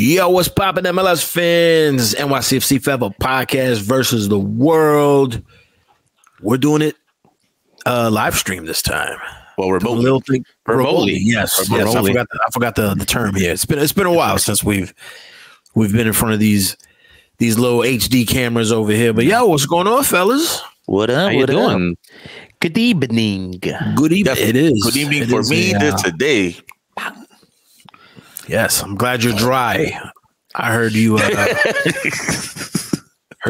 Yo, what's poppin', MLS fans? NYCFC Forever podcast versus the world. We're doing it live stream this time. Well, remotely. Yes. Remotely. I forgot the term here. It's been a while since we've been in front of these little HD cameras over here. But yo, what's going on, fellas? What up? How you doing? Good evening. Good evening. It is. Good evening for me today. Yes, I'm glad you're dry. I heard you. Heard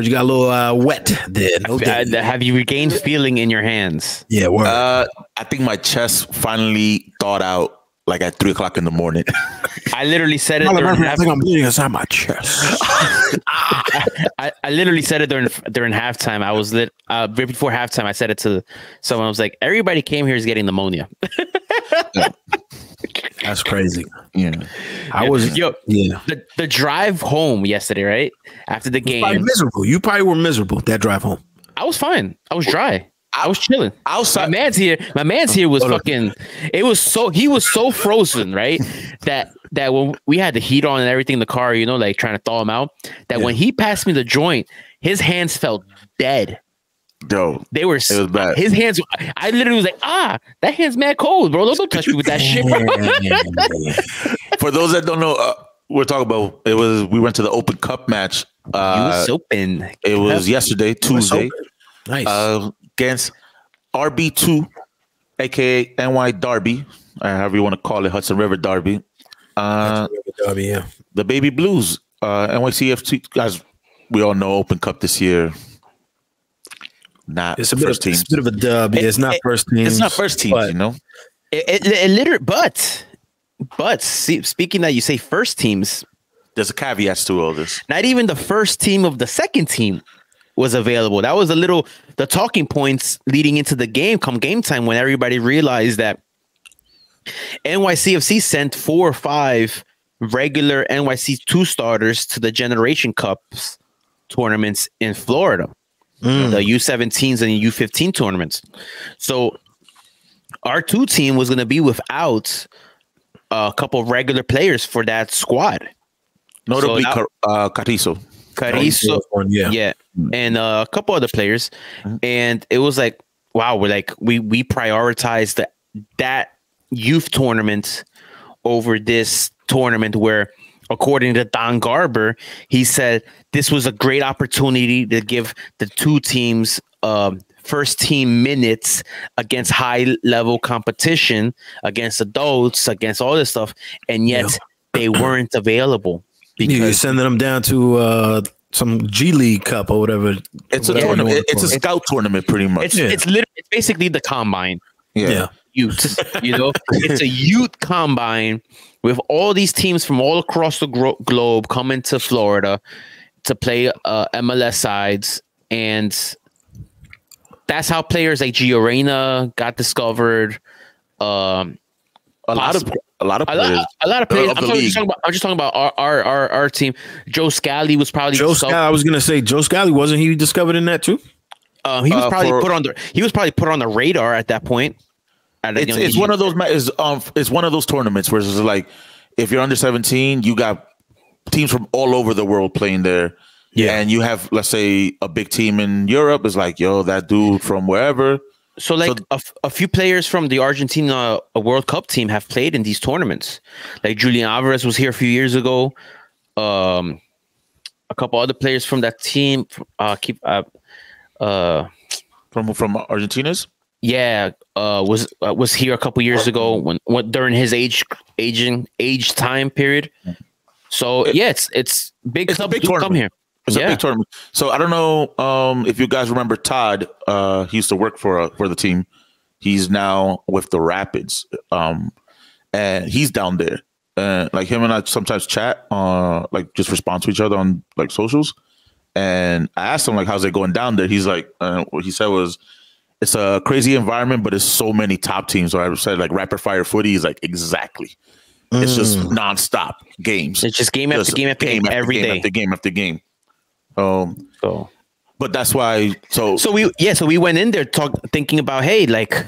you got a little wet there. No have you regained feeling in your hands? Yeah, word. I think my chest finally thawed out like at 3 o'clock in the morning. I literally said it. I think I'm bleeding inside my chest. I literally said it during halftime. I was right before halftime. I said it to someone. I was like, "Everybody came here is getting pneumonia." That's crazy. Yeah, The drive home yesterday, right after the game, probably miserable. You probably were miserable that drive home. I was fine. I was dry. I was chilling. Outside. My man's here was fucking. He was so frozen, right? that when we had the heat on and everything in the car, you know, like trying to thaw him out. That when he passed me the joint, his hands felt dead. Yo, it was bad. His hands. I literally was like, that hand's mad cold, bro. Don't touch me with that shit. For those that don't know, we're talking about we went to the Open Cup match. US Open. It was yesterday, Tuesday. Nice. Against RB2, aka NY Derby, however you want to call it, Hudson River Derby. Yeah. The Baby Blues, NYCFC, guys. We all know Open Cup this year. Not it's a first team. It's a bit of a dub. It's not first team. It's not first team. You know. It literally, but speaking that you say first teams, there's a caveat to all this. Not even the first team of the second team was available. That was the talking points leading into the game. Come game time, when everybody realized that NYCFC sent 4 or 5 regular NYC2 starters to the Generation Cups tournaments in Florida. The U17s and the U15 tournaments. So our 2 team was going to be without a couple of regular players for that squad. Notably, Carrizo, yeah, and a couple other players. And it was like, wow, we prioritized that youth tournament over this tournament where, according to Don Garber, he said this was a great opportunity to give the 2 teams first team minutes against high level competition, against adults, against all this stuff, and yet they weren't available. Because you're sending them down to some G League Cup or whatever. It's a tournament. It's a scout tournament, pretty much. It's basically the combine. Yeah. Youth, you know, it's a youth combine with all these teams from all across the globe coming to Florida to play MLS sides, and that's how players like Gio Reyna got discovered. A lot of players. I'm just talking about our team. Joe Scally was probably I was gonna say Joe Scally, wasn't he discovered in that too? He was probably put on the radar at that point. It's one of those. It's one of those tournaments where it's like, if you're under 17, you got teams from all over the world playing there. Yeah, and you have, let's say, a big team in Europe is like, yo, that dude from wherever. So a few players from the Argentina World Cup team have played in these tournaments. Like Julian Alvarez was here a few years ago. A couple other players from that team from Argentina's. Yeah, was here a couple years ago when during his age time period. So it's big. It's a big tournament. Come here. It's a big tournament. So I don't know if you guys remember Todd. He used to work for the team. He's now with the Rapids, and he's down there. Like him and I sometimes chat, like just respond to each other on like socials. And I asked him like, "How's it going down there?" He's like, what he said was, "It's a crazy environment, but it's so many top teams." So I said like rapid fire footy. He's like, exactly. It's just nonstop games. It's just game after game after game every day. After game after game. But that's why. So we went in there thinking about, hey, like,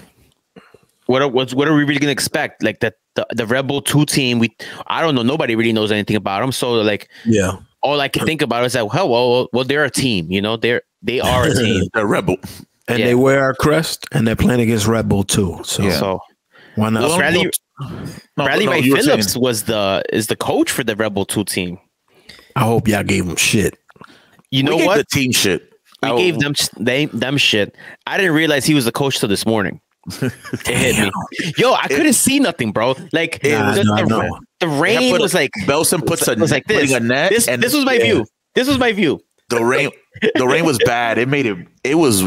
what are we really gonna expect? Like that the Rebel 2 team. I don't know. Nobody really knows anything about them. So like, yeah, all I can think about is that well, they're a team. You know, they are a team. They're Rebel, and they wear our crest, and they're playing against Rebel too. So why not? Bradley Wright Phillips is the coach for the Rebel 2 team. I hope y'all gave him shit. You know what? The team shit. We gave them shit. I didn't realize he was the coach till this morning. It hit me. Yo, I couldn't see nothing, bro. Like the rain was like Belson puts a was like this. A net. This was my view. This was my view. The rain was bad. It was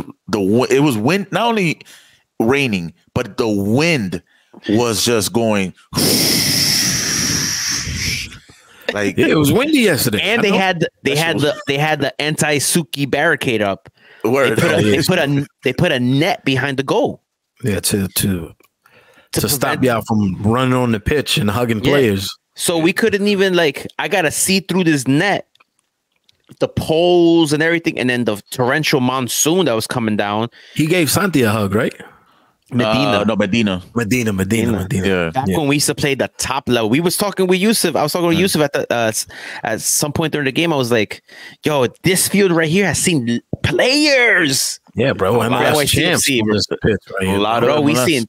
wind, not only raining, but the wind was just going like it was windy yesterday. And they had the anti-Suki barricade up. They put a net behind the goal. Yeah, to stop y'all from running on the pitch and hugging players. So we couldn't even I gotta see through this net, the poles and everything, and then the torrential monsoon that was coming down. He gave Santi a hug, right? Medina. Medina. Yeah. Back when we used to play the top level, we was talking with Yousef. I was talking with Yousef at some point during the game. I was like, "Yo, this field right here has seen players." Yeah, bro. MLS champs on this pitch right here. A lot of we seen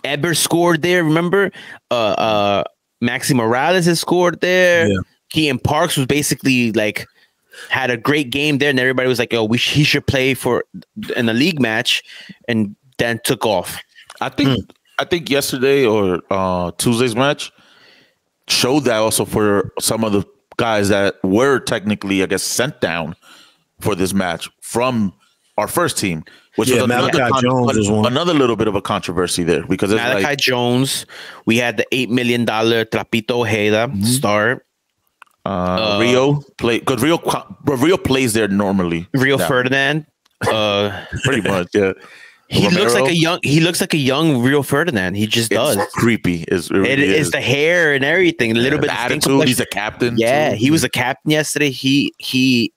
Eber scored there. Remember, Maxi Morales has scored there. Yeah. Keaton Parks was basically had a great game there, and everybody was like, "Yo, he should play in a league match," and then took off. I think yesterday or Tuesday's match showed that also for some of the guys that were technically, I guess, sent down for this match from our first team, which was another little bit of a controversy there because it's Malachi Jones. We had the $8 million Trapito Ojeda star. Rio play because Rio plays there normally. Rio Ferdinand, pretty much, yeah. He looks like a young Rio Ferdinand. He just does. Creepy. It's the hair and everything. A little bit of attitude. He's a captain. Yeah, he was a captain yesterday. He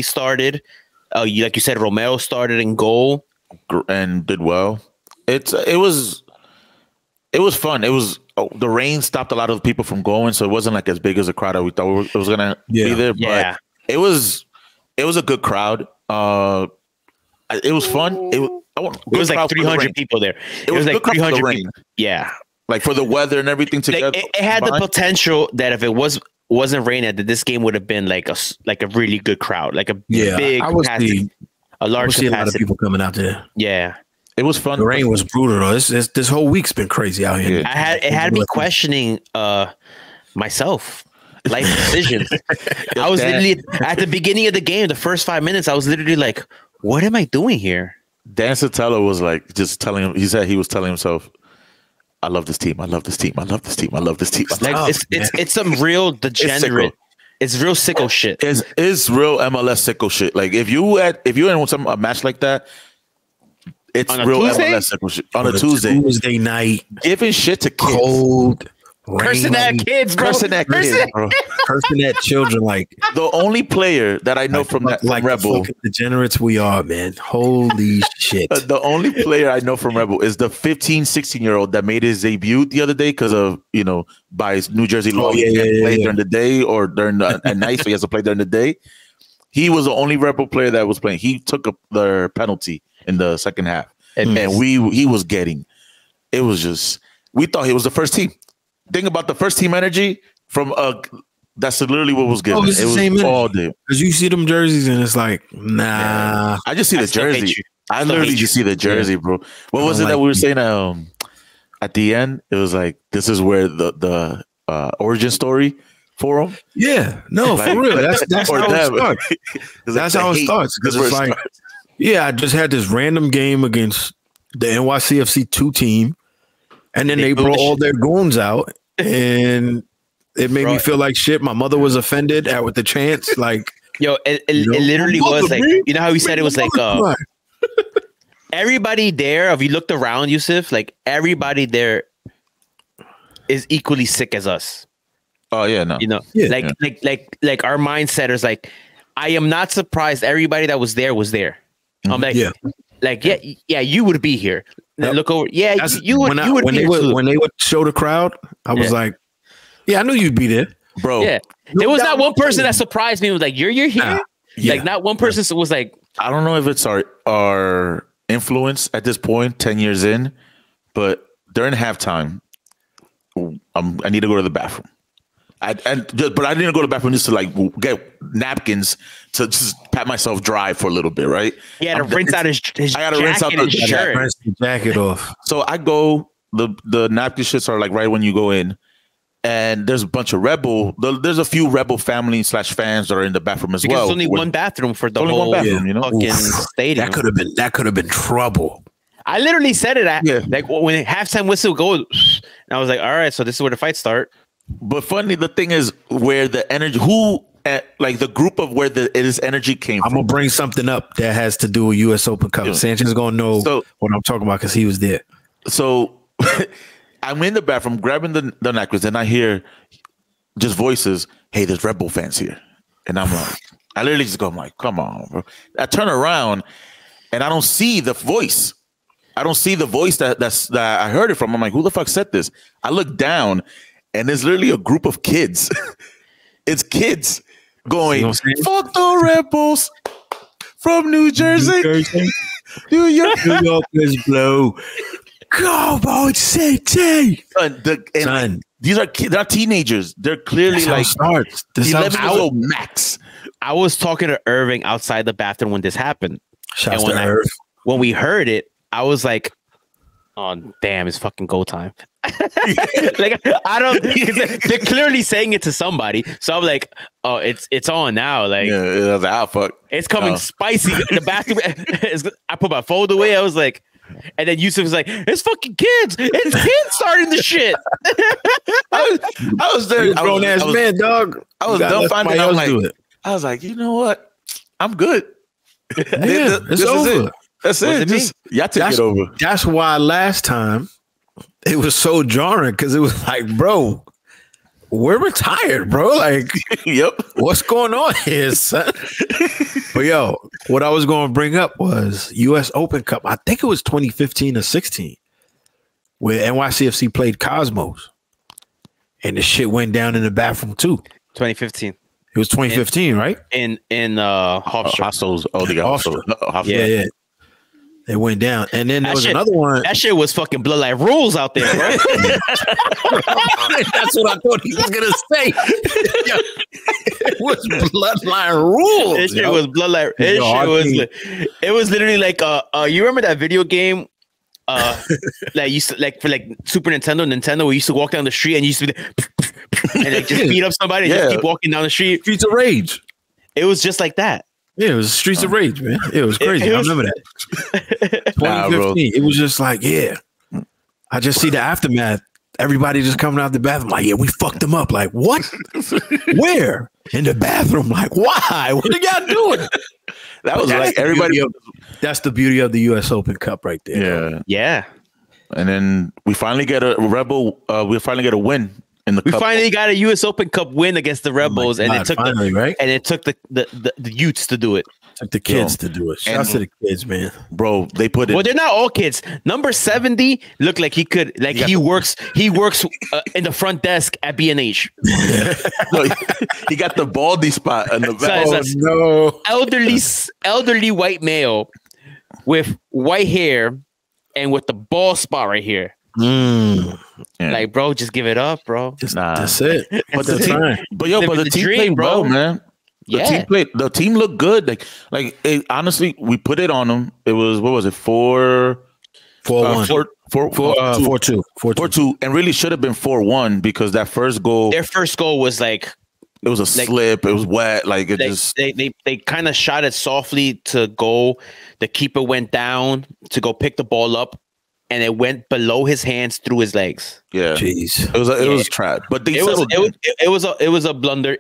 started. Like you said, Romero started in goal and did well. It was fun. It was the rain stopped a lot of people from going, so it wasn't as big as a crowd that we thought it was gonna be there. But it was a good crowd. It was fun. It was like 300 people there. It was like 300 people. Yeah, for the weather and everything together. It had the potential that if it wasn't raining, that this game would have been like a really good crowd, a big capacity, a large capacity. A lot of people coming out there. Yeah, it was fun. The rain was brutal though. This whole week's been crazy out here. Yeah. It had me questioning myself. Life decisions. I was literally at the beginning of the game, the first 5 minutes, I was literally like, what am I doing here? Dan Sotelo was just telling him, he was telling himself, I love this team. I love this team. I love this team. I love this team. It's some real degenerate. It's real sicko shit. It's real MLS sicko shit. If you're in a match like that, it's real MLS sicko shit. On a Tuesday night. Giving shit to kids. Cold. Cursing at kids, bro. Cursing at kids, bro. Cursing at children. The only player that I know from that Rebel, the degenerates we are, man. Holy shit. The only player I know from Rebel is the 15, 16-year-old that made his debut the other day because of, by his New Jersey law. He can't play during the day or at night, so he has to play during the day. He was the only Rebel player that was playing. He took the penalty in the second half, and he was getting. It was just, we thought he was the first team. Thing about the first team energy from that's literally what was given. It was all day because you see them jerseys and it's like, nah. Yeah. I just see the jersey. I literally just see the jersey, bro. What was it that we were saying at the end? It was like, this is where the origin story for them. Yeah, no, for real. That's how it starts. That's how it starts because it's like, I just had this random game against the NYCFC 2 team. And then they brought all their goons out, and it made me feel like shit. My mother was offended with the chants. It literally was like, you know how he said it was like everybody there. If you looked around, Yousef, everybody there is equally sick as us. Oh yeah, no, like our mindset is like, I am not surprised. Everybody that was there was there. I'm like, Like, yeah, you would be here. Yep. Look over. Yeah, you would. When they would show the crowd, I was like, yeah, I knew you'd be there, bro. Yeah, there was not one person that surprised me. It was like, you're here. Like, not one person was like, I don't know if it's our influence at this point, 10 years in, but during halftime, I need to go to the bathroom. But I didn't go to the bathroom just to like get napkins to just pat myself dry for a little bit, right? He had to rinse out his I got to rinse out the shirt. Rinse the jacket off. So I go, the napkin shits are like right when you go in, and there's a bunch of there's a few Rebel family / fans that are in the bathroom as well. There's only one bathroom for the whole fucking stadium. That could have been trouble. I literally said it like when halftime whistle goes, and I was like, all right, so this is where the fights start. But funny, the thing is where the energy, like the group of where this energy came from. I'm going to bring something up that has to do with U.S. Open Cup. Yeah. Sanchez is going to know what I'm talking about because he was there. So I'm in the bathroom grabbing the napkins and I hear just voices, hey, there's Rebel fans here. And I'm like, I literally just go, I'm like, come on, bro. I turn around and I don't see the voice. I don't see the voice that I heard it from. I'm like, who the fuck said this? I look down and there's literally a group of kids. It's kids going, fuck the Rebels from New Jersey. New York is blue. Go, boy, City. Son. These are kids. They're teenagers. They're clearly like 11 years old max. I was talking to Irving outside the bathroom when this happened. When we heard it, I was like, oh, damn, it's fucking go time. Like, I don't, they're clearly saying it to somebody. So I'm like, oh, it's on now. Like, fuck. It's coming spicy. The bathroom, I put my phone away. I was like, and then Yousef was like, it's fucking kids. It's kids starting the shit. I was there. Grown ass man, dog. I was dumbfounded. I was like, you know what? I'm good. Yeah, it's over. That's it. Y'all take it over. That's why last time it was so jarring because it was like, bro, we're retired, bro. Like, yep. What's going on here, son? But yo, what I was going to bring up was U.S. Open Cup. I think it was 2015 or 16 where NYCFC played Cosmos. And the shit went down in the bathroom too. 2015. It was 2015, right? In Hostels. Oh, they got Hostels. Yeah. It went down. And then there was another one. That shit was fucking bloodline rules out there, bro. That's what I thought he was going to say. It was bloodline rules. It shit was bloodline. It was literally like, you remember that video game? Like used to, like for like Super Nintendo, we used to walk down the street and you used to be and like just beat up somebody and just keep walking down the street. Streets of Rage. It was just like that. Yeah, it was Streets of Rage, man. It was crazy. I remember that. 2015. It was just like, yeah. I just see the aftermath. Everybody just coming out the bathroom like, yeah, we fucked them up. Like, what? Where? In the bathroom. Like, why? What are y'all doing? That was like everybody. That's the beauty of the U.S. Open Cup right there. Yeah. And then we finally get a Rebel. We finally get a win in the cup. We finally got a U.S. Open Cup win against the Rebels, and it took the youths to do it. Took the kids to do it. Shout out to the kids, man. Bro, they put it. Well, they're not all kids. Number 70 looked like he could, like he works in the front desk at B&H. No, he got the baldy spot on the back. Elderly white male with white hair and with the bald spot right here. Like, bro, just give it up, bro. That's it. But the team played well, man. The team looked good. Like honestly, we put it on them. It was, what was it? 4-1. 4-2, and really should have been 4-1 because that first goal. Their first goal was like, it was a slip. It was wet. Like it they kind of shot it softly to goal. The keeper went down to go pick the ball up, and it went below his hands through his legs. Yeah, jeez, it was trapped. But it was a blunder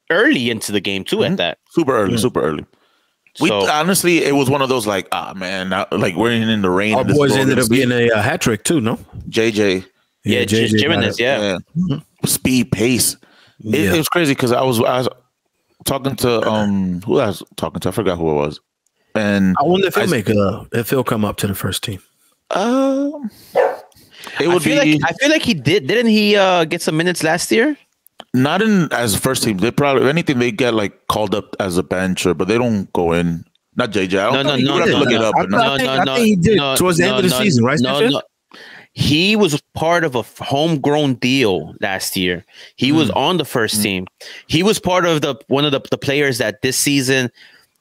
early into the game too. At that, super early. Honestly, it was one of those like, man, like we're in the rain. Our boys ended up getting a hat trick too, no? JJ, Jimenez, speed, pace. It was crazy because I was talking to who I was talking to. I forgot who it was. And I wonder if he'll come up to the first team. It would I feel like he did. Didn't he get some minutes last year? Not in as first team. They probably, if anything, they get like called up as a bencher, but they don't go in. Not JJ. I think he did towards the end of the season, right? No. He was part of a homegrown deal last year. He was on the first team. He was part of one of the players that this season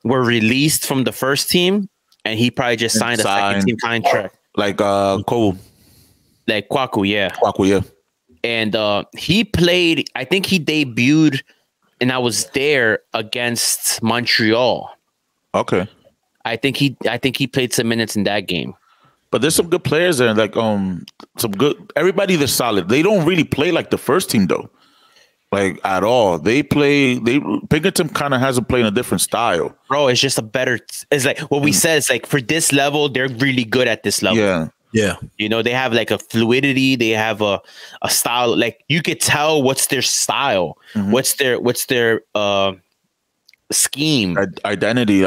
were released from the first team, and he probably just signed a second team contract. Like Cole. Like Kwaku, yeah. Kwaku, yeah. And he played, I think he debuted, and I was there against Montreal. Okay. I think he played some minutes in that game. But there's some good players there, like some good. Everybody that's solid. They don't really play like the first team though, like at all. Pinkerton kind of has them playing a different style. Bro, it's just a better. It's like what we said. It's like for this level, they're really good at this level. Yeah. You know, they have like a fluidity. They have a style. Like you could tell what's their style. What's their scheme. Identity.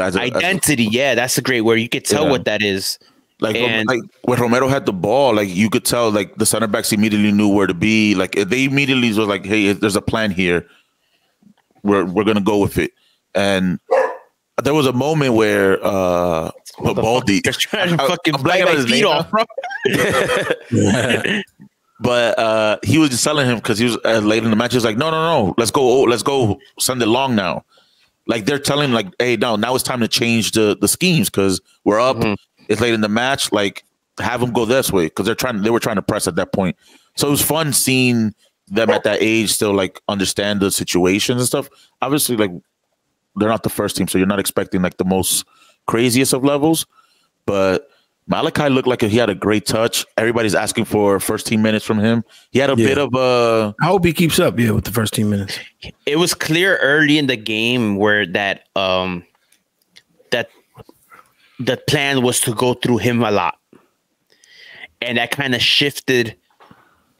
Yeah, that's a great word. You could tell what that is. Like when Romero had the ball, like you could tell, like the center backs immediately knew where to be. Like they immediately was like, "Hey, there's a plan here. We're gonna go with it." And there was a moment where Baldy, just trying to fucking bite my feet off, bro. But he was just telling him because he was late in the match. He was like, "No, let's go send it long now." Like they're telling him, like, "Hey, now it's time to change the schemes because we're up." It's late in the match. Like, have them go this way because they were trying to press at that point. So it was fun seeing them at that age still like understand the situations and stuff. Obviously, like they're not the first team, so you're not expecting like the most craziest of levels. But Malachi looked like he had a great touch. Everybody's asking for first team minutes from him. He had a bit of a. I hope he keeps up, with the first team minutes. It was clear early in the game where that the plan was to go through him a lot, and that kind of shifted,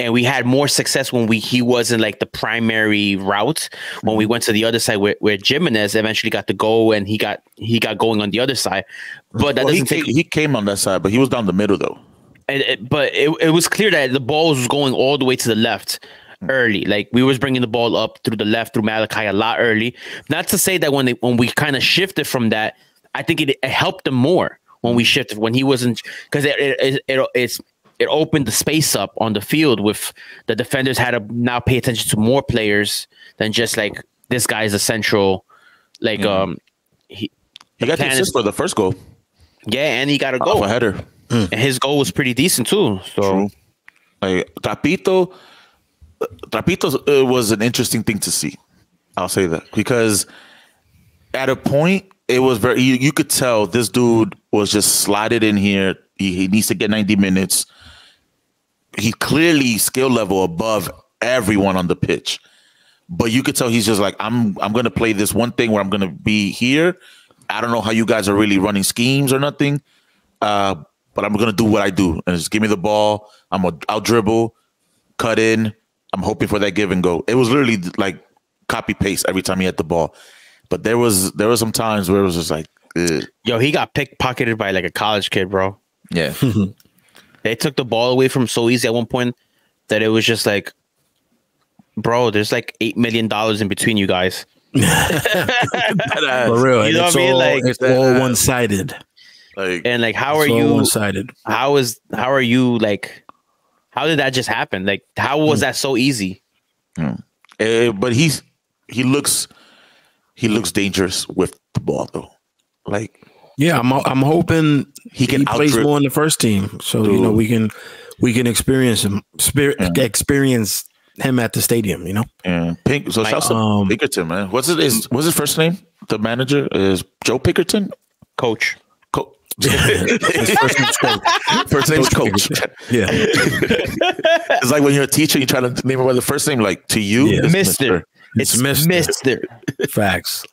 and we had more success when he wasn't like the primary route. When we went to the other side where Jimenez eventually got the goal, and he got going on the other side. But that he came on that side, but he was down the middle though. But it was clear that the ball was going all the way to the left early. Like we was bringing the ball up through the left through Malachi a lot early. Not to say that when we kind of shifted from that, I think it helped him more when we shifted, when he wasn't, because it opened the space up on the field with the defenders had to now pay attention to more players than just like this guy is a central, like he got the assist for the first goal. Yeah, and he got a goal. Off a header. And his goal was pretty decent too. So true. Like Trapito was an interesting thing to see. I'll say that because at a point it was very, you could tell this dude was just slotted in here. He needs to get 90 minutes. He clearly skill level above everyone on the pitch, but you could tell he's just like, I'm going to play this one thing where I'm going to be here. I don't know how you guys are really running schemes or nothing, but I'm going to do what I do and just give me the ball. I'll dribble, cut in. I'm hoping for that give and go. It was literally like copy paste every time he had the ball. But there was some times where it was just like, ugh. Yo, he got pickpocketed by like a college kid, bro. Yeah. They took the ball away from so easy at one point that it was just like, bro, there's like $8 million in between you guys. For real. You know what I mean? Like it's all one-sided. And like, how are you one-sided? How are you like, how did that just happen? Like, how was that so easy? But he looks dangerous with the ball though. Like, yeah, I'm hoping he plays more in the first team, so you know we can experience him, experience him at the stadium. You know, So shouts to Pinkerton, man. What's his first name? The manager is Joe Pinkerton, coach. His first name's Coach. First name's Coach. Yeah, it's like when you're a teacher, you try to name it by the first name. Like to you, it's Mister. It's Mister. Facts.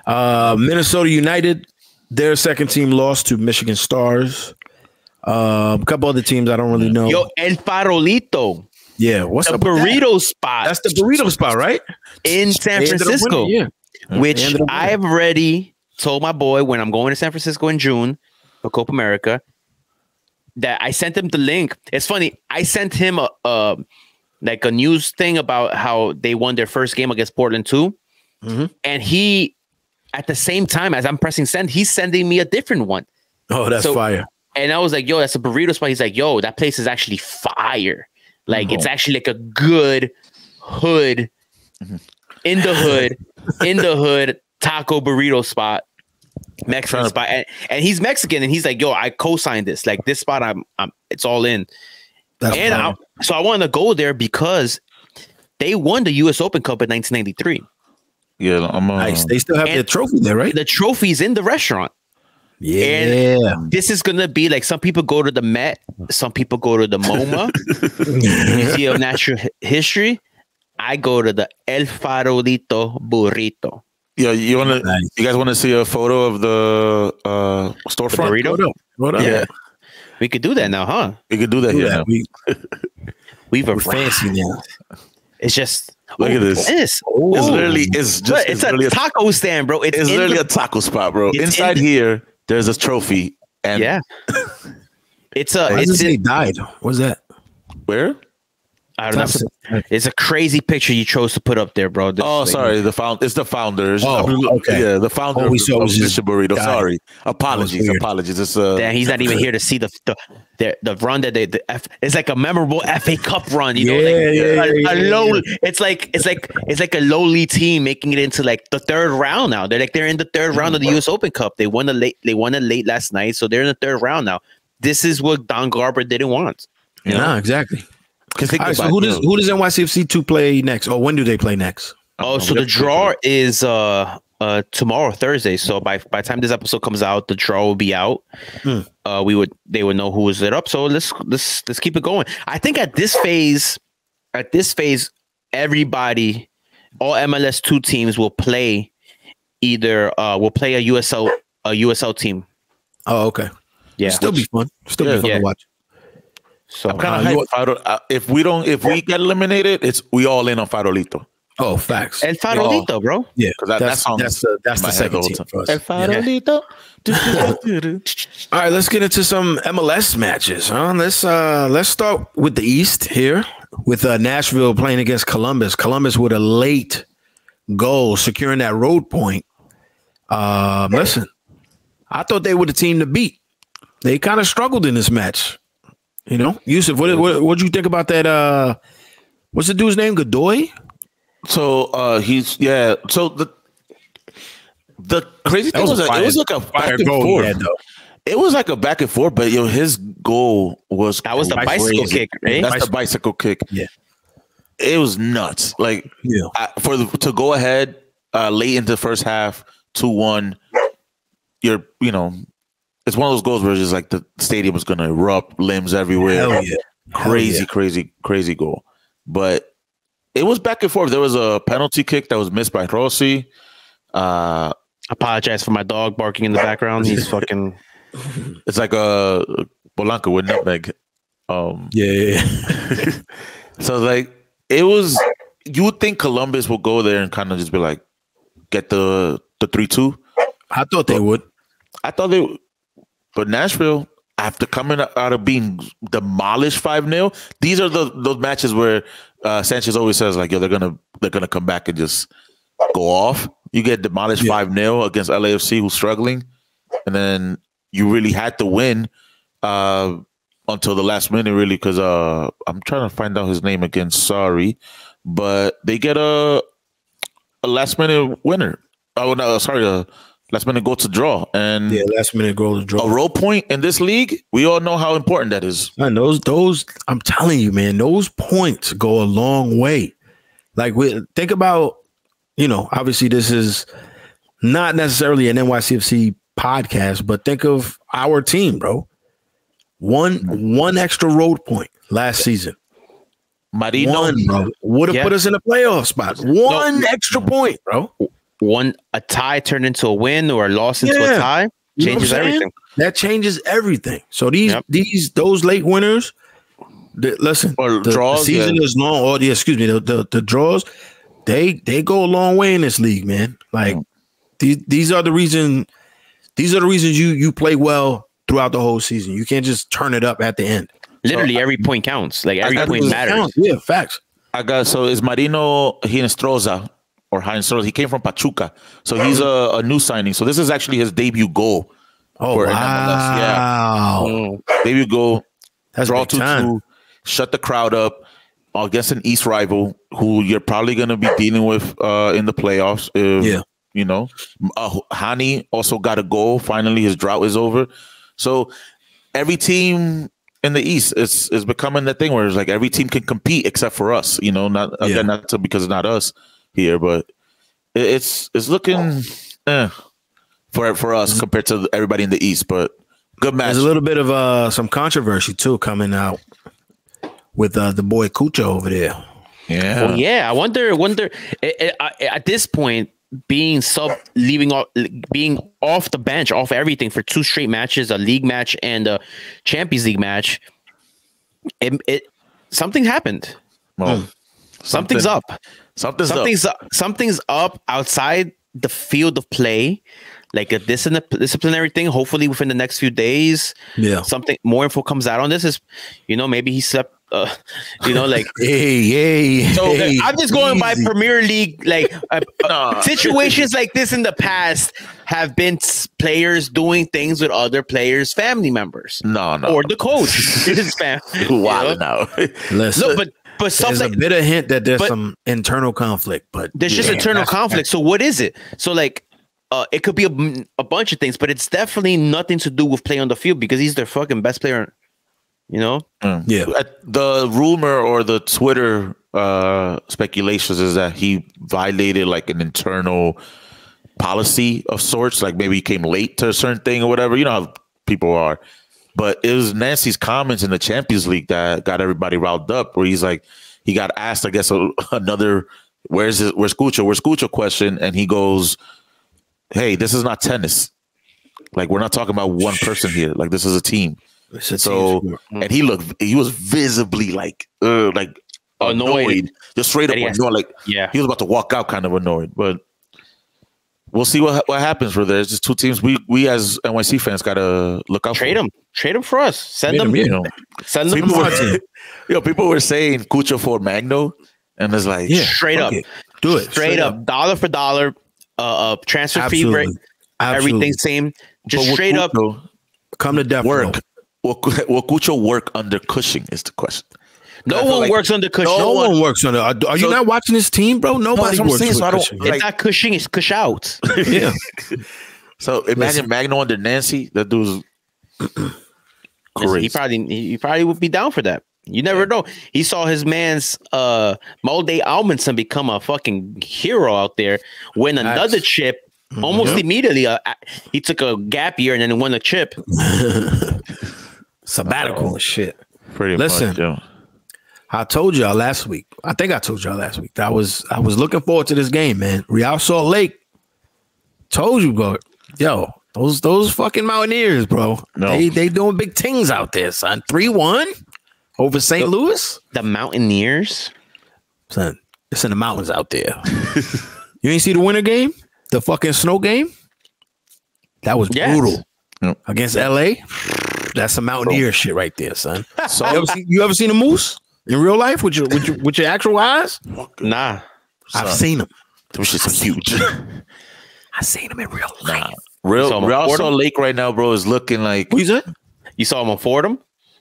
Minnesota United, their second team lost to Michigan Stars. A couple other teams I don't really know. Yo, El Farolito. Yeah, what's the burrito spot? That's the burrito spot, right? In San Francisco. Yeah. Which I've already told my boy when I'm going to San Francisco in June for Copa America that I sent him the link. It's funny. I sent him a news thing about how they won their first game against Portland too. Mm-hmm. And he, at the same time as I'm pressing send, he's sending me a different one. Oh, that's fire. And I was like, yo, that's a burrito spot. He's like, yo, that place is actually fire. Like, it's actually like a good hood, in the hood taco burrito spot, Mexican spot. And he's Mexican, and he's like, yo, I co-signed this. Like, this spot, I'm it's all in. So I wanted to go there because they won the U.S. Open Cup in 1993. Yeah, nice. They still have their trophy there, right? The trophy's in the restaurant. Yeah. And this is gonna be like, some people go to the Met, some people go to the MoMA, Museum of Natural History. I go to the El Farolito Burrito. Yeah, you guys want to see a photo of the storefront? The burrito? Photo? Yeah. We could do that now, huh? We could do that here now. We're fancy now. It's just look at this. It's literally it's a taco stand, bro. It's literally a taco spot, bro. Inside here, there's a trophy, and it's died. What's that? Where? I don't know. It's a crazy picture you chose to put up there, bro. Sorry. It's the founders. Oh, okay. Yeah, the founder of Mr. Burrito. Sorry. Apologies. It's damn, he's not even here to see the run that it's like a memorable FA Cup run. You know, it's like a lowly team making it into like the third round now. They're in the third round of the US Open Cup. They won it late last night, so they're in the third round now. This is what Don Garber didn't want. Yeah, exactly. Right, so who does NYCFC 2 play next? Or when do they play next? Oh, so the draw is tomorrow, Thursday. So by the time this episode comes out, the draw will be out. They would know who was it up. So let's keep it going. I think at this phase, everybody, all MLS 2 teams will play a USL team. Oh, okay. Yeah, still be fun. Still be fun to watch. So I'm kind of hyped. If we get eliminated, we all in on Farolito. Oh, facts. El Farolito, bro. Yeah, that's the second team for us. El Farolito. All right, let's get into some MLS matches. Huh? Let's start with the East here with Nashville playing against Columbus. Columbus with a late goal, securing that road point. Listen, I thought they were the team to beat. They kind of struggled in this match. You know, Yousef, what do you think about that? What's the dude's name? Godoy? So So the crazy thing was it was like a back and forth. It was like a back and forth, but his goal was the bicycle kick, right? That's the bicycle kick. Yeah, it was nuts. Like to go ahead late into the first half, 2-1. It's one of those goals where it's just like the stadium is going to erupt, limbs everywhere. Hell yeah. Crazy goal. But it was back and forth. There was a penalty kick that was missed by Rossi. Apologize for my dog barking in the background. He's fucking... It's like a Polanco with nutmeg. So like it was... You would think Columbus will go there and kind of just be like, get the 3-2. I thought they would. I thought they would. But Nashville, after coming out of being demolished 5-0, these are those matches where Sanchez always says like, yo, they're gonna come back and just go off. You get demolished 5-0 against LAFC, who's struggling, and then you really had to win until the last minute, really, because I'm trying to find out his name again. Sorry, but they get a last minute winner. Oh no, sorry. Last minute goal to draw, and last minute goal to draw. A road point in this league, we all know how important that is. And those, I'm telling you, man, those points go a long way. Like, think about, obviously this is not necessarily an NYCFC podcast, but think of our team, bro. One extra road point last season. Marino, bro, would have put us in a playoff spot. One extra point, bro. A tie turned into a win or a loss into a tie changes everything. That changes everything. So those late winners, listen, or draws, the season is long. The draws, they go a long way in this league, man. Like These are the reasons you play well throughout the whole season. You can't just turn it up at the end. Literally, every point counts. Like every point matters. Counts. Yeah, facts. So is Marino Hinestroza or Hinestroza? He came from Pachuca, so he's a new signing. So this is actually his debut goal. Oh wow! MLS. Yeah, debut goal. That's draw 2-2, shut the crowd up against an East rival who you're probably going to be dealing with in the playoffs. You know, Hani also got a goal. Finally, his drought is over. So every team in the East is becoming that thing where it's like every team can compete except for us. You know, not because it's not us here, but it's looking for us compared to everybody in the East. But good match. There's a little bit of some controversy too coming out with the boy Cucho over there. Yeah. Well, yeah. I wonder at this point, being being off the bench, off everything for 2 straight matches, a league match and a Champions League match. Something happened. Well, something's up. Something's up outside the field of play. Like a disciplinary thing, hopefully within the next few days. Yeah. Something more info comes out on this is, maybe he slept, like, hey. I'm just going by Premier League. Like situations like this in the past have been players doing things with other players' family members. No. Or the coach. His family. Wow, no. Listen. No, but there's a bit of hint that there's some internal conflict, but there's just internal conflict. So what is it? So like, it could be a bunch of things, but it's definitely nothing to do with play on the field because he's their fucking best player, Yeah. The rumor or the Twitter speculations is that he violated like an internal policy of sorts. Like maybe he came late to a certain thing or whatever. You know how people are. But it was Nancy's comments in the Champions League that got everybody riled up where he's like, he got asked, I guess, another, where's Cucho question. And he goes, hey, this is not tennis. Like, we're not talking about one person here. Like, this is a team. And he was visibly like annoyed. Just straight up annoyed. Like, he was about to walk out kind of annoyed. But we'll see what happens for there. It's just 2 teams. We as NYC fans got to look out Trade them. Trade them for us. Send them. Send them. People were saying Cucho for Magno. And it's like, straight up. Do it. Straight up. Dollar for dollar. Transfer fee rate, everything same. Just straight up. Come to death work. Will Cucho work under Cushing is the question. No one works under Cushing. No one works under. Are you not watching this team, bro? Nobody works under Cushing. It's not Cushing. It's Cush out. Yeah. So imagine Magno under Nancy. That dude's crazy. He probably would be down for that. You never know. He saw his man's Molde Almondson become a fucking hero out there, win another chip almost immediately. He took a gap year and then won a chip. Sabbatical and shit. Pretty much. I told y'all last week. I think I told y'all last week. I was looking forward to this game, man. Real Salt Lake. Told you, bro. Yo, those fucking Mountaineers, bro. No. They doing big things out there, son. 3-1. Over St. Louis? The Mountaineers? Son, it's in the mountains out there. You ain't see the winter game? The fucking snow game? That was brutal. Against LA? That's some Mountaineer shit right there, son. So you ever seen a moose in real life with your actual eyes? Nah. I've seen them. Those shit's huge. I seen them in real life. Real Salt Lake right now, bro, is looking like. Who's that? You saw him on Fordham?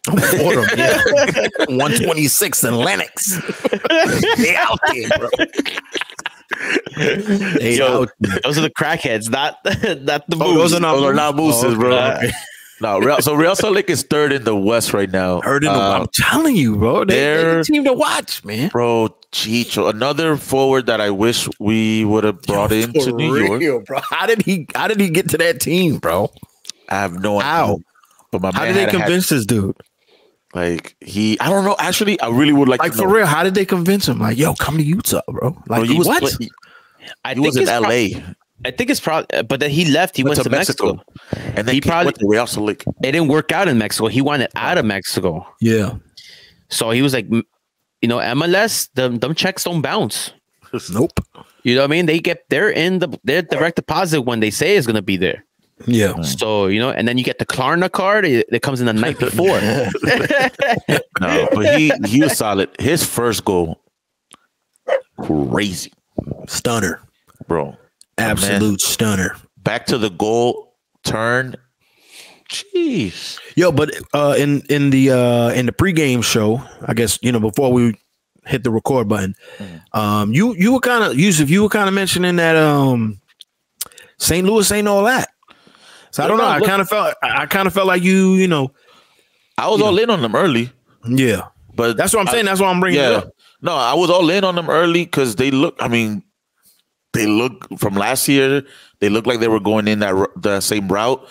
126 in Lennox. They out there, bro. Those are the crackheads, not the moose. Those are not mooses, bro. No, Real Salt Lake is 3rd in the West right now. I'm telling you, bro. They're the team to watch, man. Bro, Chicho, another forward that I wish we would have brought into New York. Bro. How did he get to that team, bro? I have no idea. But how did they convince this dude? Like I don't know. Actually, I really would like to know. For real, how did they convince him? Like, yo, come to Utah, bro. Like, he was in LA. I think it's probably, but then he left. He went to Mexico. And then he probably went to Real Salt Lake. It didn't work out in Mexico. He wanted out of Mexico. Yeah. So he was like, MLS, them checks don't bounce. Nope. You know what I mean? They're direct deposit when they say it's gonna be there. Yeah. So and then you get the Klarna card. It comes in the night before. No, but he was solid. His first goal, crazy, stunner, bro, absolute stunner. Back to the goal turn. Jeez. Yo, but in the pregame show, I guess before we hit the record button, you were kind of Yousef, you were kind of mentioning that St. Louis ain't all that. So I don't know. I kind of felt like you I was all in on them early. Yeah, but that's what I'm saying. That's why I'm bringing it up. No, I was all in on them early because they look from last year. They look like they were going in the same route.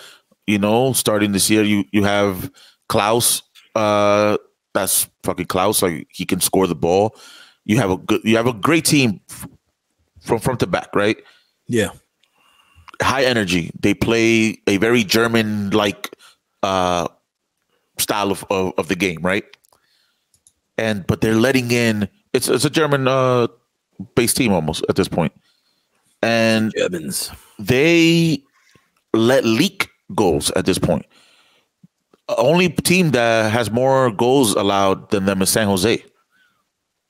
Starting this year, you have Klaus. That's fucking Klaus. Like, he can score the ball. You have a great team from front to back, right? Yeah. High energy. They play a very German-like style of the game, right? But they're letting in. It's a German based team almost at this point, and Germans. They let leak goals at this point. Only team that has more goals allowed than them is San Jose.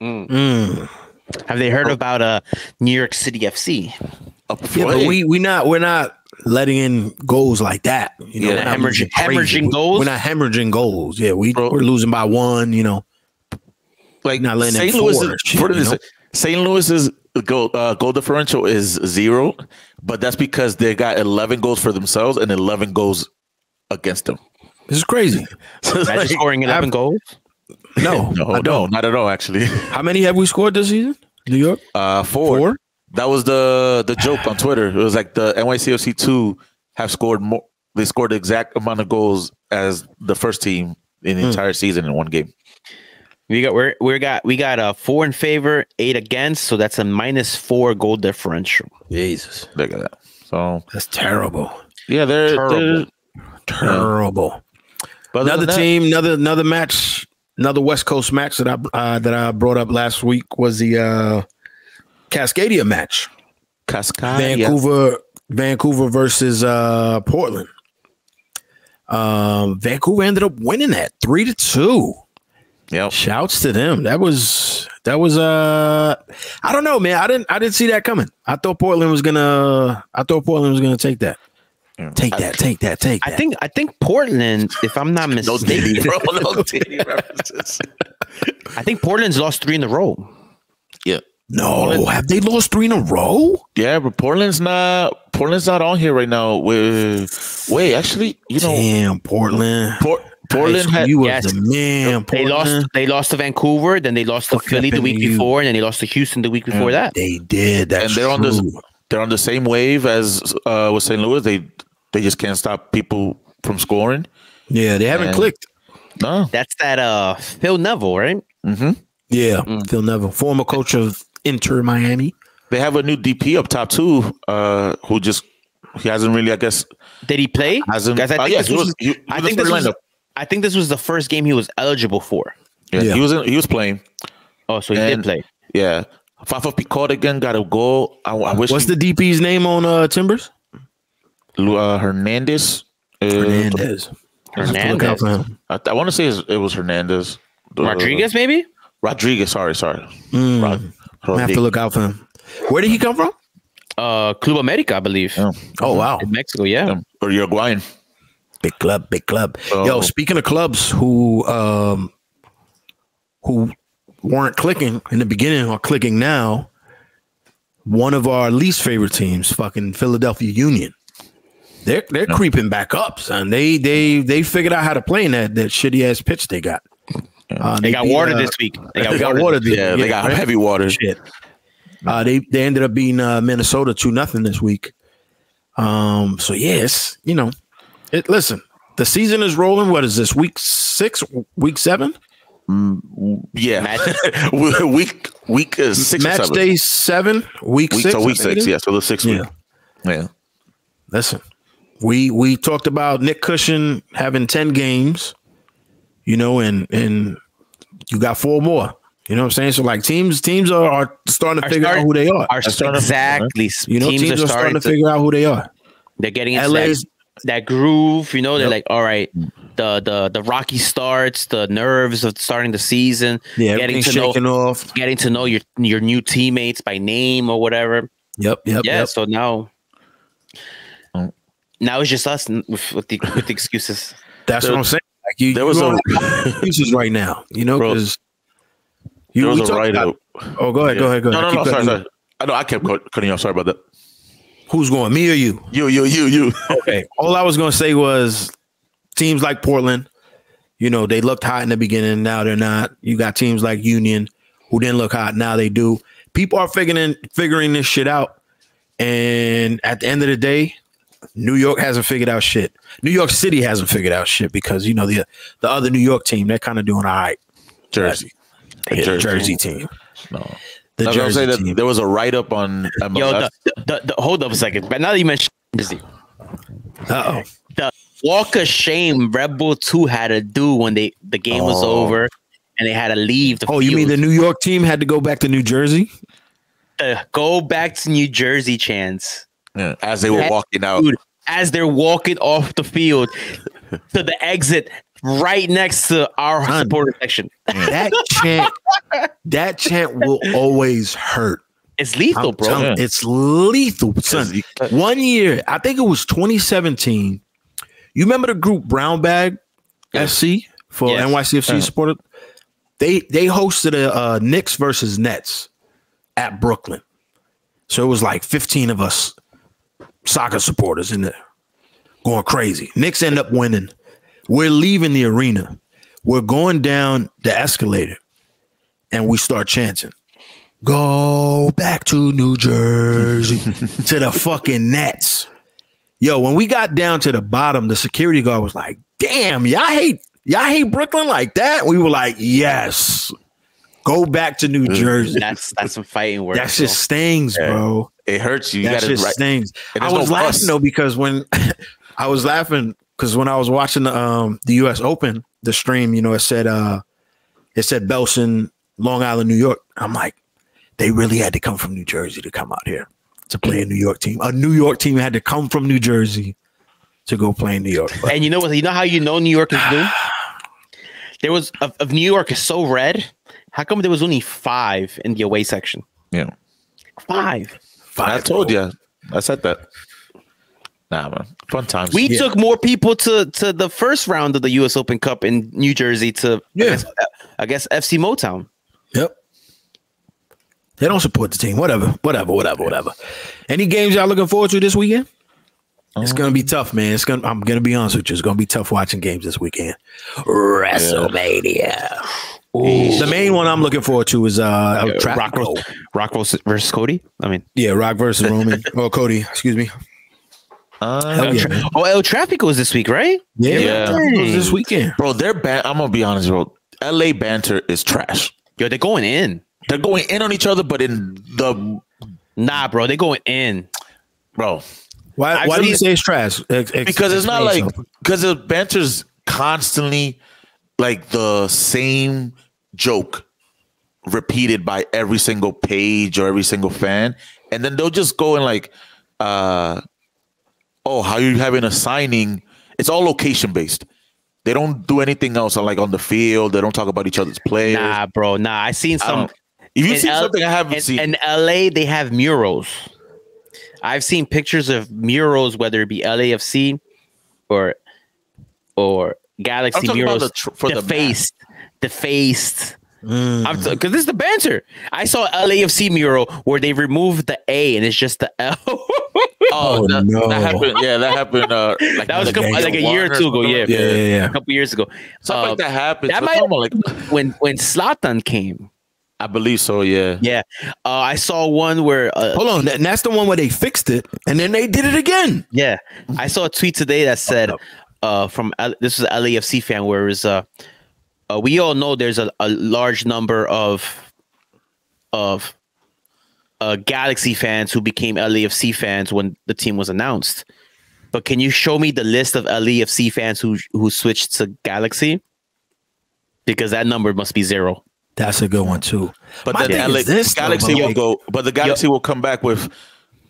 Have they heard about New York City FC? Yeah, but we're not letting in goals like that. Hemorrhaging goals. We're not hemmorrhaging goals. Yeah, we're losing by one. Like not letting St. Louis. St. Louis's goal differential is 0, but that's because they got 11 goals for themselves and 11 goals against them. This is crazy. Imagine scoring 11 goals. No, I don't. Not at all. Actually, how many have we scored this season? New York, 4. That was the joke on Twitter. It was like the NYCFC 2 have scored more. They scored the exact amount of goals as the first team in the entire season in one game. We got 4 in favor, 8 against, so that's a -4 goal differential. Jesus, look at that. So that's terrible. Yeah, they're terrible. But another match, another West Coast match that I brought up last week was the Cascadia match. Vancouver versus Portland. Vancouver ended up winning that 3-2. Yeah. Shouts to them. That was I don't know, man. I didn't see that coming. I thought Portland was gonna take that. Take that. I think Portland, if I'm not mistaken, I think Portland's lost 3 in a row. Yeah. No, have they lost 3 in a row? Yeah, but Portland's not on here right now. Wait, actually, damn, Portland. Portland had the man. They lost to Vancouver, then they lost to Philly the week before, and then they lost to Houston the week before that. They did. That's and they're on the same wave as with St. Louis. They just can't stop people from scoring. Yeah, they haven't clicked. No, that's that Phil Neville, right? Mm-hmm. Yeah, Phil Neville, former coach of Inter Miami. They have a new DP up top too, who he hasn't really, I guess. Did he play? Hasn't. Guys, I think this was the first game he was eligible for. Yeah. He was playing. Oh, so he did play. Yeah. Fafa Picard again got a goal. What's the DP's name on Timbers? Hernandez. Hernandez. I want to say it was Hernandez. Rodriguez, maybe? Rodriguez. Sorry. I have to look out for him. Where did he come from? Club America, I believe. Yeah. Oh, wow. In Mexico, yeah. Or Uruguayan. Big club. Yo, speaking of clubs who weren't clicking in the beginning or clicking now, one of our least favorite teams, fucking Philadelphia Union. They're creeping back up, son. They figured out how to play in that shitty ass pitch they got. They got water this week. They got water. They got heavy water. Shit. They ended up beating Minnesota 2-0 this week. So yes, listen, the season is rolling. What is this? Week 6, week 7? Yeah, week 6. Match day 7, week 6. So week 6, yeah. So the 6th week. Yeah. Listen, we talked about Nick Cushion having 10 games, and you got 4 more. You know what I'm saying? So like teams are starting to figure out who they are. Exactly. You know, teams are starting to figure out who they are. They're getting into that groove. You know, they're like, all right, the rocky starts, the nerves of starting the season, getting to know your new teammates by name or whatever. Yep. So now it's just us with the excuses. That's what I'm saying. Like there was excuses right now, you know, because there was a write-up. Oh, go ahead. No, sorry. I know I kept cutting you off. Sorry about that. Who's going, me or you? You. Okay. All I was going to say was teams like Portland, you know, they looked hot in the beginning. Now they're not. You got teams like Union who didn't look hot. Now they do. People are figuring this shit out. And at the end of the day, New York hasn't figured out shit. New York City hasn't figured out shit because, you know, the other New York team, they're kind of doing all right. Jersey team. No. The Jersey team. There was a write-up on MLS. Yo, hold up a second. But now that you mentioned Jersey, the walk of shame Red Bull 2 had to do when the game was over and they had to leave the field. You mean the New York team had to go back to New Jersey? Go back to New Jersey, Chance. Yeah, as they were walking out. Dude, as they're walking off the field to the exit right next to our supporter section. That chant will always hurt. It's lethal, bro. It's lethal, son. 1 year, I think it was 2017. You remember the group Brown Bag FC for NYCFC supporter? They hosted a Knicks versus Nets at Brooklyn. So it was like 15 of us soccer supporters in there going crazy. Knicks end up winning. We're leaving the arena. We're going down the escalator and we start chanting, "Go back to New Jersey," to the fucking Nets. Yo, when we got down to the bottom, the security guard was like, "Damn, y'all hate Brooklyn like that?" We were like, "Yes. Go back to New Jersey." That's some fighting words. That shit stings, bro. It hurts you. That shit stings. I was laughing though because when I was watching the U.S. Open, the stream, you know, it said Belson, Long Island, New York. I'm like, they really had to come from New Jersey to come out here to play a New York team. A New York team had to come from New Jersey to go play in New York. But, and you know what? You know how you know New York is blue? There was of New York is so red. How come there was only 5 in the away section? Yeah, 5. I told you. I said that. Nah, man. Fun times. We took more people to the first round of the U.S. Open Cup in New Jersey to, I guess FC Motown. Yep. They don't support the team. Whatever. Any games y'all looking forward to this weekend? It's gonna be tough, man. I'm gonna be honest with you. It's gonna be tough watching games this weekend. Wrestlemania. The main one I'm looking forward to is Rock versus Cody. I mean, Rock versus Roman or Cody. Excuse me. El Tráfico is this week, right? Yeah. This weekend, bro. I'm gonna be honest, bro. LA banter is trash. Yo, they're going in. They're going in on each other, but in the bro, they're going in, bro. Why do you say it's trash? Because it's not like because the banter's constantly like the same joke repeated by every single page or every single fan, and then they'll just go and like, "Oh, how you having a signing?" It's all location based. They don't do anything else like on the field. They don't talk about each other's players. Nah, bro. Nah, I seen some. If you see something I haven't seen in LA, they have murals. I've seen pictures of murals, whether it be LAFC or Galaxy murals. Defaced. Because this is the banter. I saw LAFC mural where they removed the A and it's just the L. That happened. Yeah, that happened. That was like a year or two ago. Yeah, a couple years ago. Stuff like that happened. That might when Zlatan came. I believe so. Yeah. Yeah. I saw one where. Hold on, and that's the one where they fixed it and then they did it again. Yeah, I saw a tweet today that said, this is an LAFC fan, where is we all know there's a large number of Galaxy fans who became LAFC fans when the team was announced. But can you show me the list of LAFC fans who switched to Galaxy? Because that number must be 0. That's a good one too. But the Galaxy will go. But the Galaxy will come back with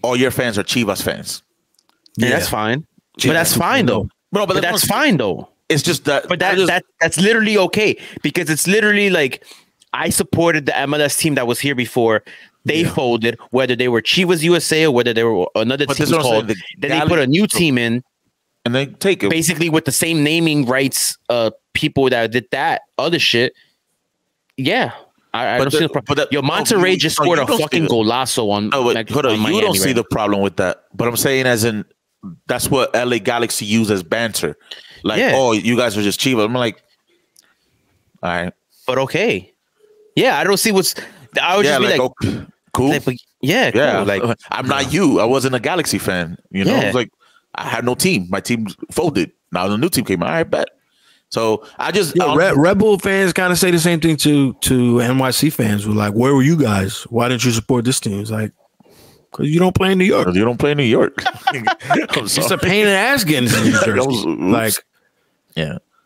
all your fans are Chivas fans. Yeah, that's fine. But that's fine though. Bro, but that's fine though. It's just that. But that's literally okay because it's literally like I supported the MLS team that was here before. They folded, whether they were Chivas USA or whether they were another team called. Then they put a new team in. And they take it basically with the same naming rights people that did that other shit. Yeah. I don't see the problem. Yo, Monterrey just scored a fucking golazo on. You don't see the problem with that. But I'm saying as in that's what LA Galaxy use as banter. Like, oh, you guys are just Chivas. I'm like, all right. But okay. Yeah, I don't see what's I would just be like okay, cool. Like, cool. Like I'm not you. I wasn't a Galaxy fan. You know, I was like I had no team. My team folded. Now the new team came. All right, bet. So I just Red Bull fans kind of say the same thing to NYC fans. Were like, where were you guys? Why didn't you support this team? It's like, because you don't play in New York. You don't play in New York. It's a pain in the ass getting to New Jersey.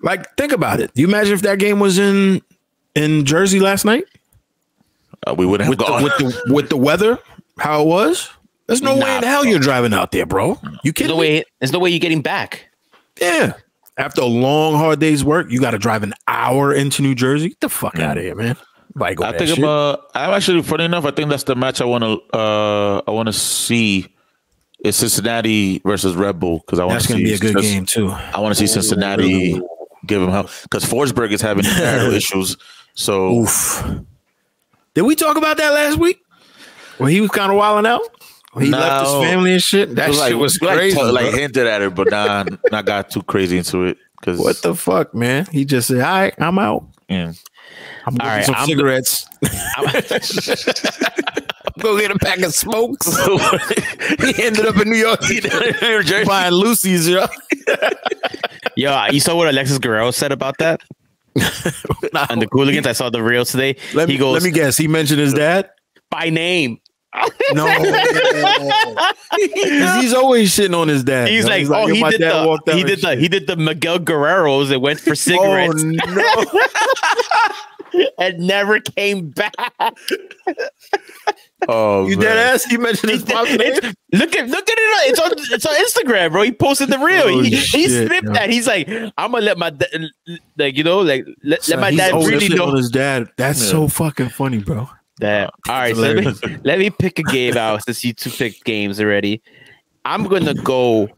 Like think about it. You imagine if that game was in Jersey last night? We wouldn't have gone with the weather, how it was. There's no way in hell you're driving out there, bro. You kidding me? There's no way you're getting back. Yeah. After a long, hard day's work, you got to drive an hour into New Jersey. Get the fuck out of here, man. I think I'm actually, funny enough, I think that's the match I want to see. Is Cincinnati versus Red Bull because I want to see. That's gonna be a good game too. I want to see Cincinnati give them help because Forsberg is having issues. So, did we talk about that last week? When he was kind of wilding out. He left his family and shit. That shit was crazy. Like hinted at it, but not got too crazy into it. Cause what the fuck, man? He just said, "All right, I'm out. Yeah, I'm getting some cigarettes. I'm go get a pack of smokes." He ended up in New York, buying Lucy's. Yo, you saw what Alexis Guerrero said about that? And the Cooligans. I saw the reels today. Let me guess. He mentioned his dad by name. No, he's always shitting on his dad. He's like, oh, he did the Miguel Guerreros that went for cigarettes. Oh, no. And never came back. Oh, you dead ass? He mentioned his mom's name. Look at it. It's on Instagram, bro. He posted the reel. He snipped that. He's like, I'm gonna let my let my dad really know on his dad. That's so fucking funny, bro. That all right. So let me pick a game out since you two picked games already. I'm gonna go.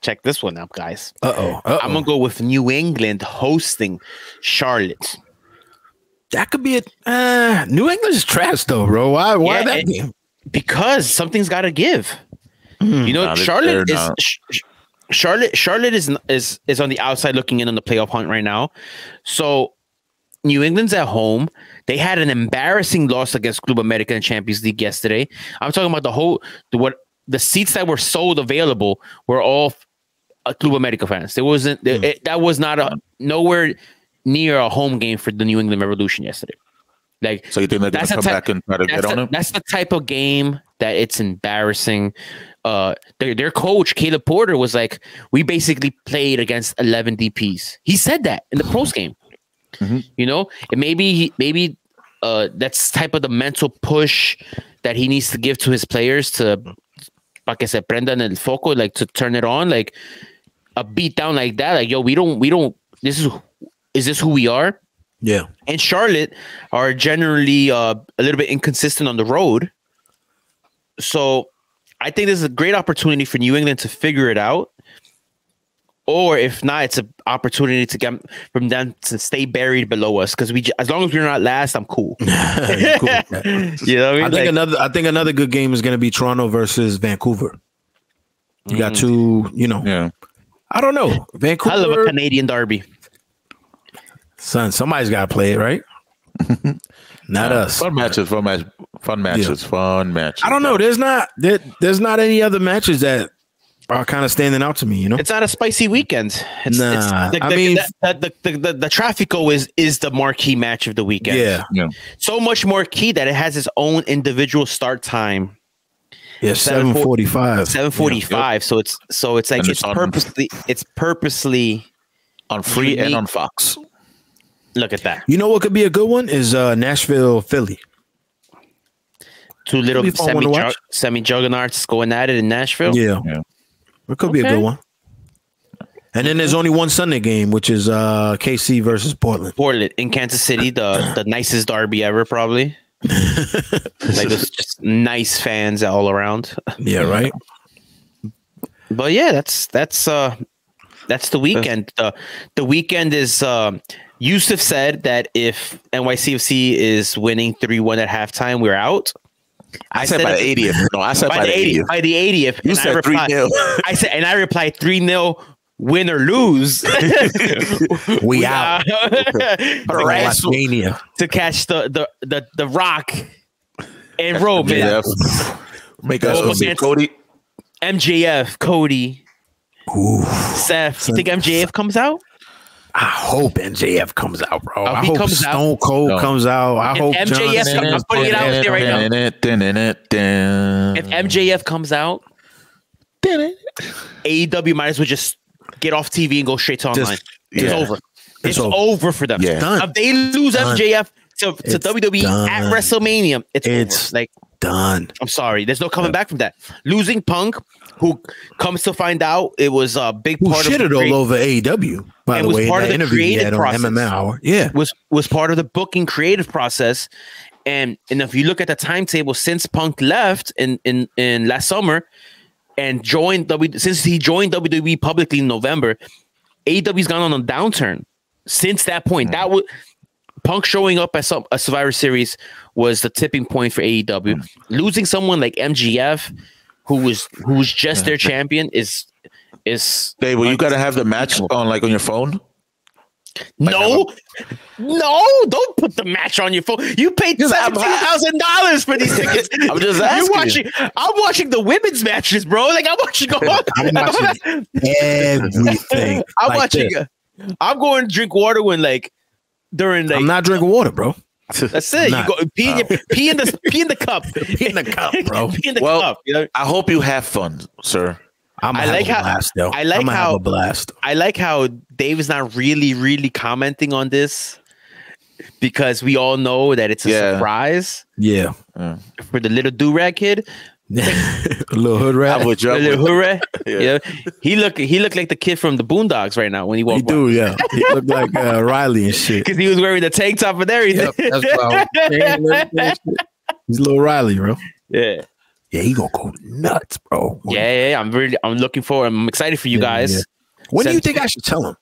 Check this one out, guys. I'm gonna go with New England hosting Charlotte. That could be a New England is trash though, bro. Why that game? Because something's got to give. You know, Charlotte is on the outside looking in on the playoff hunt right now. So New England's at home. They had an embarrassing loss against Club America in Champions League yesterday. I'm talking about the seats that were sold available were all Club America fans. There wasn't that was not nowhere near a home game for the New England Revolution yesterday. Like, so you think they're going to come back and try to get on them? That's the type of game that it's embarrassing. Their coach Caleb Porter was like, we basically played against 11 DPs. He said that in the pros game. Mm-hmm. You know, and maybe that's type of the mental push that he needs to give to his players to, para que se prendan el foco, like to turn it on, like a beat down like that. Like, yo, we don't. Is this who we are? Yeah. And Charlotte are generally a little bit inconsistent on the road. So I think this is a great opportunity for New England to figure it out. Or if not, it's an opportunity to get from them to stay buried below us. Because as long as we're not last, I'm cool. Cool. You know what I mean? I think another good game is going to be Toronto versus Vancouver. You got two, Yeah. I don't know. Vancouver. I love a Canadian derby. Son, somebody's got to play it, right? Not us. Fun matches. I don't know. There's not any other matches that are kind of standing out to me. It's not a spicy weekend. The Trafico is the marquee match of the weekend. Yeah. So much marquee that it has its own individual start time. Yeah, 7:45. 7:45. So it's like it's purposely on free unique. And on Fox. Look at that. You know what could be a good one is Nashville, Philly. Two little semi-juggernauts going at it in Nashville. Yeah. It could be a good one. And then there's only one Sunday game, which is KC versus Portland. Portland in Kansas City, the nicest derby ever, probably. Like there's just nice fans all around. Yeah, right. But yeah, that's the weekend. The weekend is Yousef said that if NYCFC is winning 3-1 at halftime, we're out. I said by the 80th. No, I said by the 80th. By the 80th. You said 3-0. I replied 3-0. Win or lose, we out. Wrestlemania to catch the Rock and Roman. Make us Cody, MJF, Cody, Seth. You think MJF comes out? I hope MJF comes out, bro. I hope Stone Cold comes out. I hope MJF. I'm putting it out there right now. If MJF comes out, AEW might as well just get off TV and go straight to online. It's over. It's over for them. Yeah. If they lose MJF to WWE at WrestleMania, it's over. Like done. I'm sorry. There's no coming back from that. Losing Punk, who comes to find out it was a big part of it all over AEW. By the way, part of the creative process. On MMA Hour. Yeah, was part of the booking creative process. And if you look at the timetable since Punk left in last summer. And since he joined WWE publicly in November, AEW's gone on a downturn since that point. That was Punk showing up at a Survivor Series was the tipping point for AEW. Losing someone like MGF, who was just their champion, is. Hey, well, you got to have the match on your phone. No, don't put the match on your phone. You paid $17,000 for these tickets. I'm just asking. I'm watching the women's matches, bro. Like I'm watching everything. I'm going to drink water when during I'm not drinking water, bro. That's it. You go pee in the cup. Pee in the cup, bro. Pee in the cup. You know? I hope you have fun, sir. I like how Dave is not really commenting on this because we all know that it's a surprise. Yeah. For the little do-rag kid. A little hood rat. Little hood rat. Yeah. He looked like the kid from the Boondocks right now when he walked by. He looked like Riley and shit. Because he was wearing the tank top and everything. Yep, that's he's little Riley, bro. Yeah. Yeah, he gonna go nuts, bro. Yeah. I'm looking forward. I'm excited for you guys. Yeah. When do you think I should tell him?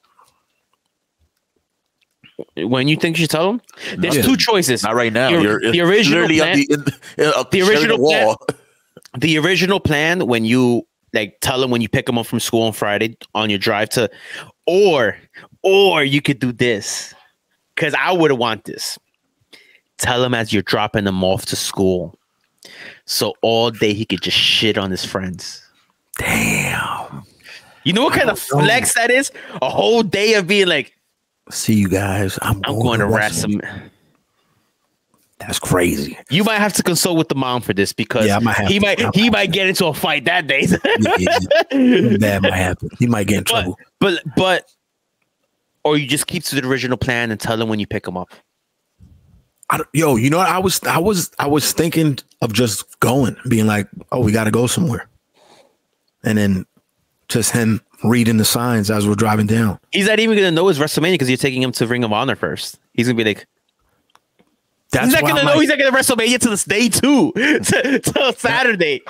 When you think you should tell him? There's two choices. Not right now. The original plan. The original plan when you tell him when you pick him up from school on Friday on your drive to, or you could do this, because I would want this. Tell him as you're dropping him off to school. So all day he could just shit on his friends. Damn. You know what kind of flex that is? A whole day of being like, see you guys. I'm going to wrestle. That's crazy. You might have to consult with the mom for this because he might get into a fight that day. That might happen. He might get in trouble. But or you just keep to the original plan and tell him when you pick him up. You know what? I was thinking of just going, being like, oh, we got to go somewhere, and then just him reading the signs as we're driving down. He's not even gonna know it's WrestleMania because you're taking him to Ring of Honor first. He's gonna be like, he's not gonna know he's not gonna WrestleMania to this day too, till Saturday.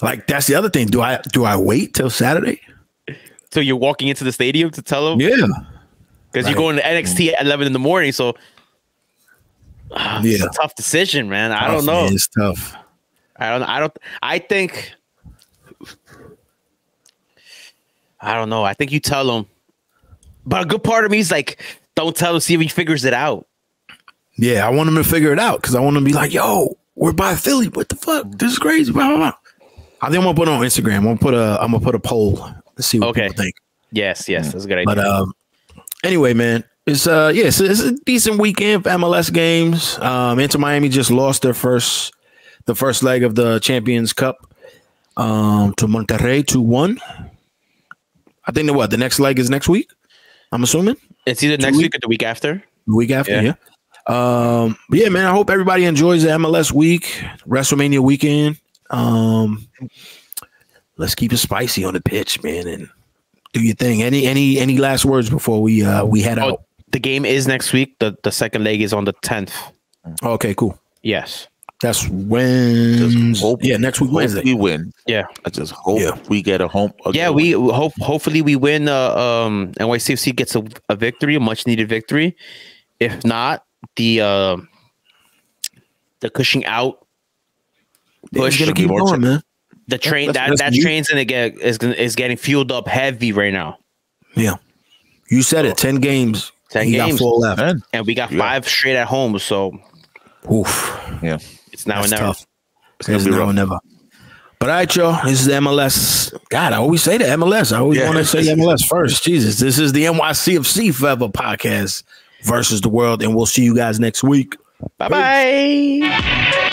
Like that's the other thing. Do I wait till Saturday? So you're walking into the stadium to tell him? Yeah, because you're going to NXT at 11 in the morning. So. It's a tough decision, man. I don't know. It's tough. I don't know. I think you tell him. But a good part of me is like, don't tell him, see if he figures it out. Yeah, I want him to figure it out because I want him to be like, yo, we're by Philly. What the fuck? This is crazy. Blah, blah, blah. I think I'm gonna put it on Instagram. I'm gonna put a poll to see what people think. Yes, that's a good idea. But anyway, man. It's a decent weekend for MLS games. Inter Miami just lost the first leg of the Champions Cup to Monterrey 2-1. I think the next leg is next week. I'm assuming. It's either next week or the week after. The week after, yeah. But yeah, man, I hope everybody enjoys the MLS week, WrestleMania weekend. Let's keep it spicy on the pitch, man, and do your thing. Any last words before we head out? The game is next week. The second leg is on the 10th. Okay, cool. Yes. That's when. Yeah, next week Wednesday. We win. Yeah. I just hope we get a home. We hope. Hopefully, we win. NYCFC gets a victory, a much needed victory. If not, the Cushing out push gonna keep going, man. The train that train's gonna get is getting fueled up heavy right now. Yeah, you said it. 10 games. 10 games. Got 4 left, and we got 5 straight at home. So, yeah. It's now and never. Tough. It's now and never. But all right, y'all. This is the MLS. God, I always say the MLS. I always want to say MLS first. Jesus, this is the NYCFC Forever podcast versus the world, and we'll see you guys next week. Bye-bye.